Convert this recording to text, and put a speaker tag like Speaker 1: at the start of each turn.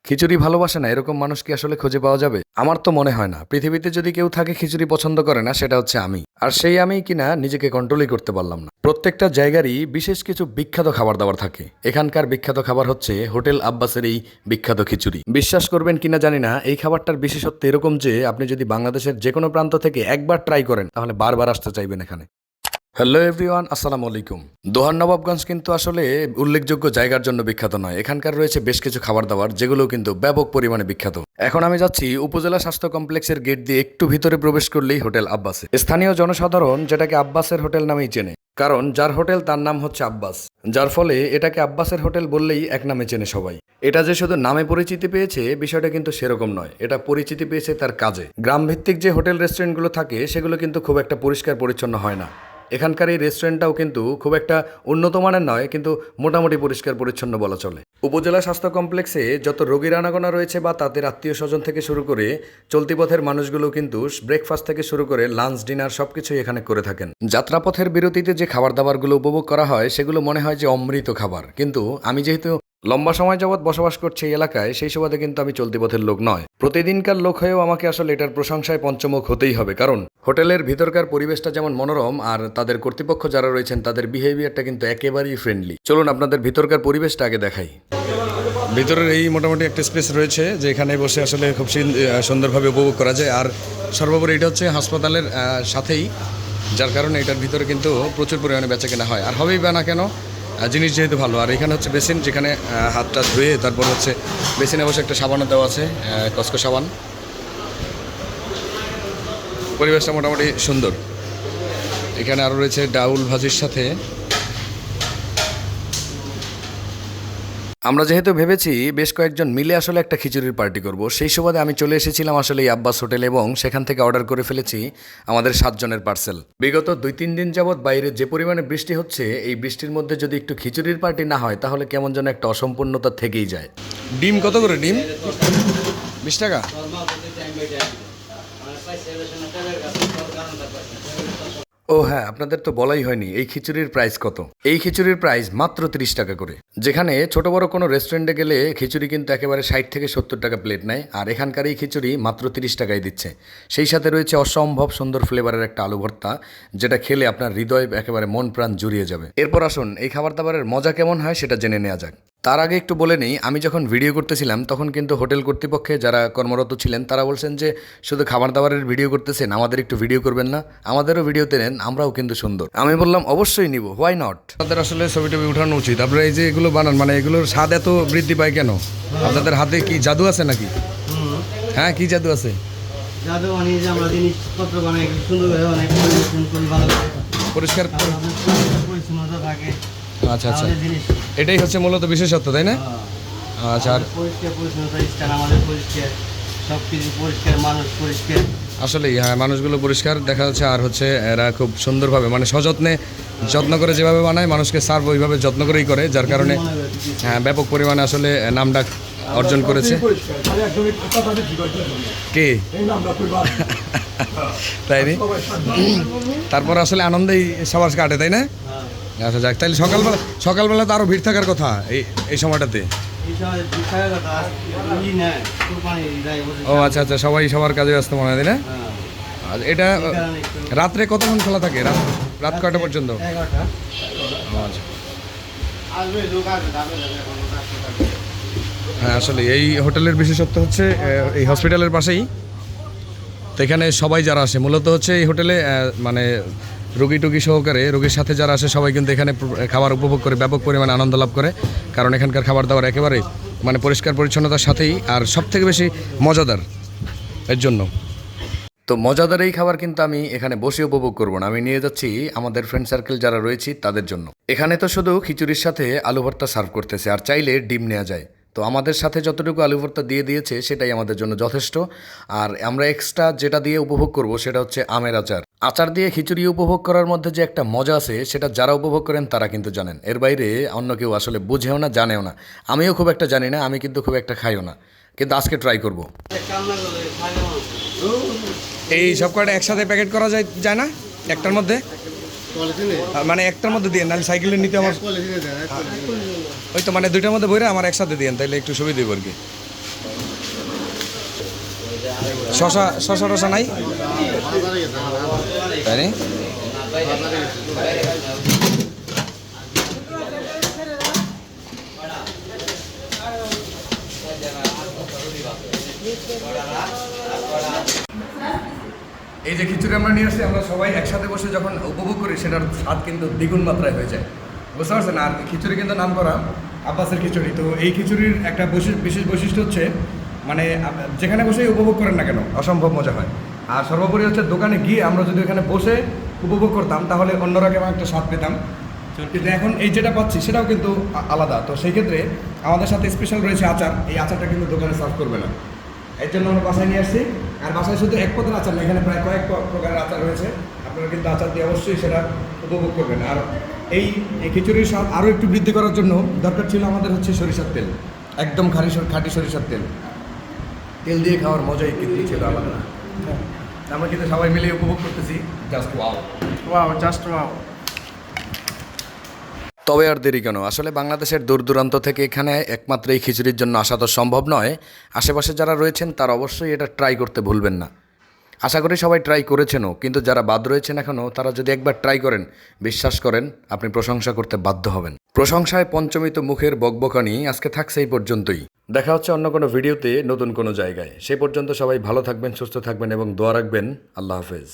Speaker 1: খিচুড়ি ভালোবাসে না এরকম মানুষ কি আসলে খুঁজে পাওয়া যাবে? আমার তো মনে হয় না। পৃথিবীতে যদি কেউ থাকে খিচুড়ি পছন্দ করে না, সেটা হচ্ছে আমি। আর সেই আমি কিনা নিজেকে কন্ট্রোলই করতে পারলাম না। প্রত্যেকটা জায়গারই বিশেষ কিছু বিখ্যাত খাবার দাবার থাকে। এখানকার বিখ্যাত খাবার হচ্ছে হোটেল আব্বাসের এই বিখ্যাত খিচুড়ি। বিশ্বাস করবেন কিনা জানি না, এই খাবারটার বিশেষত্ব এরকম যে আপনি যদি বাংলাদেশের যে কোনো প্রান্ত থেকে একবার ট্রাই করেন তাহলে বারবার আসতে চাইবেন এখানে। হ্যালো এভরিওয়ান, আসসালামু আলাইকুম। দোহার নবাবগঞ্জ কিন্তু আসলে উল্লেখযোগ্য জায়গার জন্য বিখ্যাত নয়। এখানকার রয়েছে বেশ কিছু খাবার দাবার যেগুলো কিন্তু ব্যাপক পরিমাণে বিখ্যাত। এখন আমি যাচ্ছি উপজেলা স্বাস্থ্য কমপ্লেক্সের গেট দিয়ে একটু ভিতরে প্রবেশ করলেই হোটেল আব্বাসে। স্থানীয় জনসাধারণ যেটাকে আব্বাসের হোটেল নামেই চেনে, কারণ যার হোটেল তার নাম হচ্ছে আব্বাস, যার ফলে এটাকে আব্বাসের হোটেল বললেই এক নামে চেনে সবাই। এটা যে শুধু নামে পরিচিতি পেয়েছে বিষয়টা কিন্তু সেরকম নয়, এটা পরিচিতি পেয়েছে তার কাজে। গ্রামভিত্তিক যে হোটেল রেস্টুরেন্টগুলো থাকে সেগুলো কিন্তু খুব একটা পরিষ্কার পরিচ্ছন্ন হয় না। এখানকার এই রেস্টুরেন্টটাও কিন্তু খুব একটা উন্নত মানের নয়, কিন্তু মোটামুটি পরিষ্কার পরিচ্ছন্ন বলা চলে। উপজেলা স্বাস্থ্য কমপ্লেক্সে যত রোগীর আনাগোনা রয়েছে বা তাদের আত্মীয় স্বজন থেকে শুরু করে চলতি পথের মানুষগুলো কিন্তু ব্রেকফাস্ট থেকে শুরু করে লাঞ্চ ডিনার সবকিছুই এখানে করে থাকেন। যাত্রাপথের বিরতিতে যে খাবার দাবারগুলো উপভোগ করা হয় সেগুলো মনে হয় যে অমৃত খাবার, কিন্তু আমি যেহেতু লম্বা সময় যাবৎ বসবাস করছে এই এলাকায়, সেই সুবাদে কিন্তু আমি চলতি পথের লোক নয়। প্রতিদিনকার লোক হয়েও আমাকে আসলে এটার প্রশংসায় পঞ্চমুখ হতেই হবে, কারণ হোটেলের ভিতরকার পরিবেশটা যেমন মনোরম আর তাদের কর্তৃপক্ষ যারা রয়েছেন তাদের বিহেভিয়ারটা কিন্তু একেবারেই ফ্রেন্ডলি। চলুন আপনাদের ভিতরকার পরিবেশটা আগে দেখাই। ভিতরের এই মোটামুটি একটা স্পেস রয়েছে যে এখানে বসে আসলে খুব সুন্দরভাবে উপভোগ করা যায়। আর সর্বোপরি এটা হচ্ছে হাসপাতালের সাথেই, যার কারণে এটার ভিতরে কিন্তু প্রচুর পরিমাণে বেচা কেনা হয়। আর হবেই বা না কেন, জিনিস যেহেতু ভালো। আর এখানে হচ্ছে বেসিন, যেখানে হাতটা ধুয়ে তারপর হচ্ছে বেসিনে বসে একটা সাবানও দেওয়া আছে, কসকো সাবান। পরিবেশটা মোটামুটি সুন্দর। এখানে আরও রয়েছে ডাউল ভাজির সাথে। আমরা যেহেতু ভেবেছি বেশ কয়েকজন মিলে আসলে একটা খিচুড়ির পার্টি করব, সেই সুবাদে আমি চলে এসেছিলাম আসলে এই আব্বাস হোটেল এবং সেখান থেকে অর্ডার করে ফেলেছি আমাদের 7 জনের পার্সেল। বিগত 2-3 দিন যাবৎ বাইরে যে পরিমাণে বৃষ্টি হচ্ছে, এই বৃষ্টির মধ্যে যদি একটু খিচুড়ির পার্টি না হয় তাহলে কেমন যেন একটা অসম্পূর্ণতা থেকেই যায়। ডিম কত করে? ডিম 20 টাকা। ও হ্যাঁ, আপনাদের তো বলাই হয়নি এই খিচুড়ির প্রাইস কত। এই খিচুড়ির প্রাইস মাত্র 30 টাকা করে। যেখানে ছোট বড় কোনো রেস্টুরেন্টে গেলে খিচুড়ি কিন্তু একেবারে 60 থেকে 70 টাকা প্লেট নেয়, আর এখানকার এই খিচুড়ি মাত্র 30 টাকায় দিচ্ছে। সেই সাথে রয়েছে অসম্ভব সুন্দর ফ্লেভারের একটা আলু ভর্তা, যেটা খেলে আপনার হৃদয় একেবারে মন প্রাণ জুড়িয়ে যাবে। এরপর আসুন এই খাবার দাবারের মজা কেমন হয় সেটা জেনে নেওয়া যাক। তার আগে একটু বলে নিই, আমি যখন ভিডিও করতেছিলাম তখন কিন্তু হোটেল কর্তৃপক্ষে যারা কর্মরত ছিলেন তারা বলছেন যে শুধু খাবার দাবারের ভিডিও করতেছেন, আমাদের একটু ভিডিও করবেন না? আমাদেরও ভিডিওতে নেন, আমরাও কিন্তু সুন্দর। আমি বললাম অবশ্যই নিব, হোয়াই নট। আপনাদের আসলে ছবি টবি উঠানো উচিত। আপনারা এই যে এগুলো বানান, মানে এগুলোর স্বাদ এত বৃদ্ধি পায় কেন? আপনাদের হাতে কি জাদু আছে নাকি? হ্যাঁ, কি জাদু আছে?
Speaker 2: জাদু মানে যে আমরা জিনিসপত্র বানাই সুন্দরভাবে অনেক পরিবেশন করি, ভালো
Speaker 1: পরিষ্কার
Speaker 2: পরিচ্ছন্নতা থাকে।
Speaker 1: আচ্ছা আচ্ছা, এটাই হচ্ছে মূলত বিশেষত্ব, তাই না? আচ্ছা। আর
Speaker 2: পরিষ্কার পরিচ্ছন্নতা, স্থান আমাদের পরিষ্কার, সব কিছু পরিষ্কার, মানুষ পরিষ্কার।
Speaker 1: আসলেই হ্যাঁ, মানুষগুলো পরিষ্কার দেখা যাচ্ছে। আর হচ্ছে এরা খুব সুন্দরভাবে মানে সযত্নে যত্ন করে যেভাবে বানায়, মানুষকে সার্ভ ওইভাবে যত্ন করেই করে, যার কারণে হ্যাঁ ব্যাপক পরিমাণে আসলে নামডাক অর্জন করেছে। কে তাই নি? তারপর আসলে আনন্দেই সবার কাটে, তাই না? আচ্ছা যাক, তাহলে সকালবেলা তো আরও ভিড় থাকার কথা এই সময়টাতে। ও আচ্ছা আচ্ছা, সবাই সবার কাজে ব্যস্ত মনে হয়, তাই না? আর এটা রাত্রে কতক্ষণ খোলা থাকে? রাত কয়টা পর্যন্ত? আচ্ছা হ্যাঁ, আসলে এই হোটেলের বিশেষত্ব হচ্ছে এই হসপিটালের পাশেই তো। এখানে সবাই যারা আসে মূলত হচ্ছে এই হোটেলে মানে রোগী টুগী সহকারে রোগীর সাথে যারা আসে সবাই কিন্তু এখানে খাবার উপভোগ করে ব্যাপক পরিমাণে আনন্দ লাভ করে, কারণ এখানকার খাবার দাবার একেবারে মানে পরিষ্কার পরিচ্ছন্নতার সাথেই আর সব থেকে বেশি মজাদার। এর জন্য তো মজাদার এই খাবার কিন্তু আমি এখানে বসে উপভোগ করবো না, আমি নিয়ে যাচ্ছি আমাদের ফ্রেন্ড সার্কেল যারা রয়েছে তাদের জন্য। এখানে তো শুধু খিচুড়ির সাথে আলু ভর্তা সার্ভ করতেছে, আর চাইলে ডিম নেওয়া যায়। তো আমাদের সাথে যতটুকু আলু ভর্তা দিয়ে দিয়েছে সেটাই আমাদের জন্য যথেষ্ট। আর আমরা এক্সট্রা যেটা দিয়ে উপভোগ করব সেটা হচ্ছে আমের আচার। আচার দিয়ে খিচুড়ি উপভোগ করার মধ্যে যে একটা মজা আছে সেটা যারা উপভোগ করেন তারা কিন্তু জানেন, এর বাইরে অন্য কেউ আসলে বুঝেও না, জানেও না। আমিও খুব একটা জানি না, আমি কিন্তু খুব একটা খাইও না, কিন্তু আজকে ট্রাই করব। এই সব কয়টা একসাথে প্যাকেট করা যায় না একটার মধ্যে? মানে একটার মধ্যে দিয়ে নাহলে সাইকেলে নিতে আমার ওই তো মানে দুইটার মধ্যে বইরা আমার একসাথে দিয়েন, তাহলে একটু সুবিধা দেবো আর কি। শশা টশা নাই তাই নি? এই যে খিচুড়ি আমরা নিয়ে আসছি, আমরা সবাই একসাথে বসে যখন উপভোগ করি সেটার স্বাদ কিন্তু দ্বিগুণ মাত্রায় হয়ে যায়, বুঝতে পারছেন? আর খিচুড়ি কিন্তু নাম করা আব্বাসের খিচুড়ি। তো এই খিচুড়ির একটা বিশেষ বৈশিষ্ট্য হচ্ছে মানে যেখানে বসেই উপভোগ করেন না কেন অসম্ভব মজা হয়। আর সর্বোপরি হচ্ছে দোকানে গিয়ে আমরা যদি এখানে বসে উপভোগ করতাম তাহলে অন্যরকম একটা স্বাদ পেতাম, কিন্তু এখন এই যেটা পাচ্ছি সেটাও কিন্তু আলাদা। তো সেই ক্ষেত্রে আমাদের সাথে স্পেশাল রয়েছে আচার, এই আচারটা কিন্তু দোকানে সার্ভ করবে না, এর জন্য আমরা বাসায় নিয়ে আসছি। আর বাসায় শুধু এক পদের আচার না, এখানে প্রায় কয়েক প্রকারের আচার রয়েছে, আপনারা কিন্তু আচার দিয়ে অবশ্যই সেটা উপভোগ করবেন। আর এই খিচুড়ির স্বাদ আরও একটু বৃদ্ধি করার জন্য দরকার ছিল আমাদের হচ্ছে সরিষার তেল, একদম খাঁটি সরিষার তেল দিয়ে খাওয়ার মজাই কিন্তু ছিল আলাদা। আমরা কিন্তু সবাই মিলে উপভোগ করতেছি, জাস্ট ওয়াও জাস্ট ওয়াও। তবে আর দেরি কেন, আসলে বাংলাদেশের দূর দূরান্ত থেকে এখানে একমাত্র এই খিচুড়ির জন্য আসা তো সম্ভব নয়। আশেপাশে যারা রয়েছেন তারা অবশ্যই এটা ট্রাই করতে ভুলবেন না। আশা করি সবাই ট্রাই করেছেনও, কিন্তু যারা বাদ রয়েছেন এখনও, তারা যদি একবার ট্রাই করেন, বিশ্বাস করেন আপনি প্রশংসা করতে বাধ্য হবেন। প্রশংসায় পঞ্চমিত মুখের বকবকানি আজকে থাকছে এই পর্যন্তই। দেখা হচ্ছে অন্য কোনো ভিডিওতে নতুন কোনো জায়গায়। সেই পর্যন্ত সবাই ভালো থাকবেন, সুস্থ থাকবেন এবং দোয়া রাখবেন। আল্লাহ হাফেজ।